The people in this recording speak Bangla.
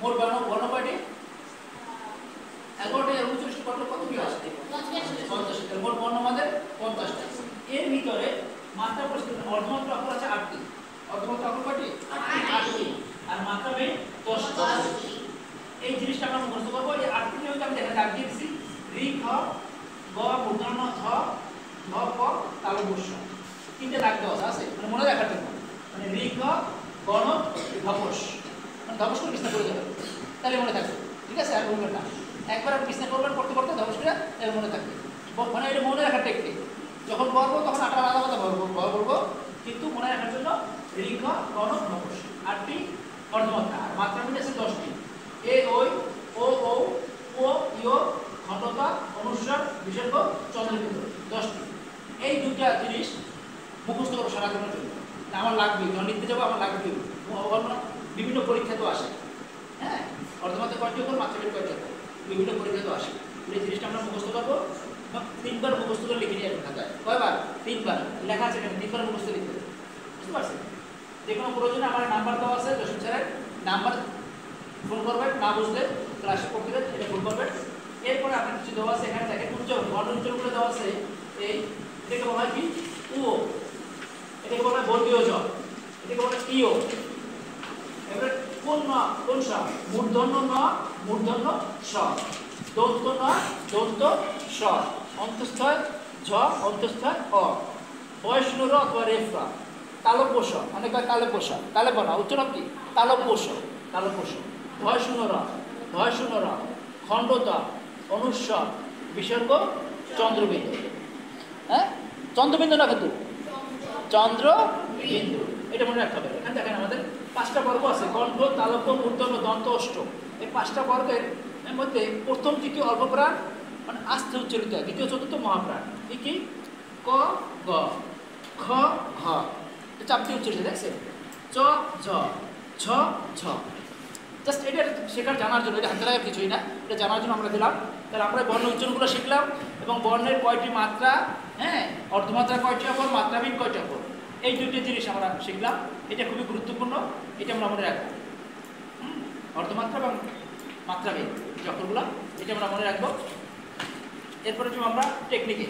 মোট বর্ণ কয়টি? 11টা 39 কত কি আসে? 50টা। মোট বর্ণ আমাদের 50টা। এর ভিতরে মাত্রা পরিস্থিতি অর্ধমাত্রা অক্ষর আছে 8টি। অর্ধমাত্রা অক্ষর কয়টি? 8টি। আর মাত্রা বেই 10টা। এই জিনিসটা আমরা মুখস্থ করব। এই 8টি নিয়মটা আমি এখানে দাগ দিয়েছি। রি খ গ মূর্ধন্য ধ ধ প তালব্য। তিনটে দাগ দেওয়া আছে, মানে মনে রাখার জন্য। মানে রি খ গণ ধপস, মানে ধপস করে বিস্তার করে যাবে, তাহলে মনে থাকবে। ঠিক আছে? আর বলবেন না, একবার আপনি বিস্তার করবেন পড়তে পড়তে ধপস করে মনে থাকবে। মানে এটা মনে রাখার টেকনিক। যখন বলবো তখন আটা আলাদা আলাদা বলবো, কিন্তু মনে রাখার জন্য রি খ গণ ধপস 8টি অর্ধমাত্রা। আর মাত্রা মিলে আছে 10টি। এ ওই ও ও ও ইও খণ্ডতা অনুস্বার বিসর্গ চন্দ্রবিন্দু 10টি। এই দুটা জিনিস মুখস্থ করো সারা জীবনের জন্য। আমার লাগবে, যখন লিখতে যাবো আমার লাগবে। বিভিন্ন পরীক্ষা তো আসে, হ্যাঁ, অর্ধমাত্রা কয়টি অক্ষর, মাত্রা বের কয়টি অক্ষর, বিভিন্ন পরীক্ষা তো আসে। এই জিনিসটা আমরা মুখস্থ করবো। 3বার মুখস্থ করে লিখে নিয়ে খাতায়। কয়বার? 3বার লেখা আছে এখানে, 3বার মুখস্থ লিখতে হবে। বুঝতে পারছেন? যে কোনো প্রয়োজনে আমার নাম্বার দেওয়া আছে, জসিম স্যারের নাম্বার, ফোন করবেন। না বুঝলে ক্লাসে পড়তে গেলে এটা ফোন করবেন। এরপরে আপনার কিছু দেওয়া আছে এখানে দেখেন, উচ্চারণ বর্ণ উচ্চারণগুলো দেওয়া আছে। এই এটাকে বলা হয় কি? উ। এটাকে বলা হয় বর্গীয় জ। এটাকে বলা হয় ইও। এবারে কোন ন কোন স? মূর্ধন্য ন মূর্ধন্য স, দন্ত ন দন্ত স, অন্তঃস্থ ঝ অন্তঃস্থ অ, বয়স্ন র অথবা রেফ র, তালব্য স, অনেক তালব্য স, তালব্য না, উচ্চারণ কি? তালব্য স, তালব্য স, ভয়শূন্য র, ভয়শূন্য র, খণ্ডতা অনুস্বার বিসর্গ চন্দ্রবিন্দু। হ্যাঁ, চন্দ্রবিন্দু না কিন্তু চন্দ্রবিন্দু, এটা মনে রাখতে হবে। এখানে দেখেন আমাদের 5টা বর্গ আছে, কণ্ঠ, তালব্য, মূর্ধন্য, দন্ত, অষ্ট। এই 5টা বর্গের মধ্যে প্রথম তৃতীয় অল্পপ্রাণ, মানে আস্তে উচ্চারিত হয়। দ্বিতীয় চতুর্থ মহাপ্রাণ। কি? ক গ, খ ঘ, চাপটি উচ্চারিত, দেখছেন? চ ঝ, ঝ ঝ। জাস্ট এটা শেখার জানার জন্য, এটা হাতে লাগার কিছুই না, এটা জানার জন্য আমরা দিলাম। তাহলে আমরা বর্ণ উচ্চারণগুলো শিখলাম এবং বর্ণের কয়টি মাত্রা, হ্যাঁ, অর্ধমাত্রা কয়টি অক্ষর, মাত্রাবিহীন কয়টি অক্ষর, এই দুইটা জিনিস আমরা শিখলাম। এটা খুবই গুরুত্বপূর্ণ, এটা আমরা মনে রাখবো। অর্ধমাত্রা এবং মাত্রাবিহীন যে অক্ষরগুলো, এটা আমরা মনে রাখবো। এরপরে আমরা টেকনিকে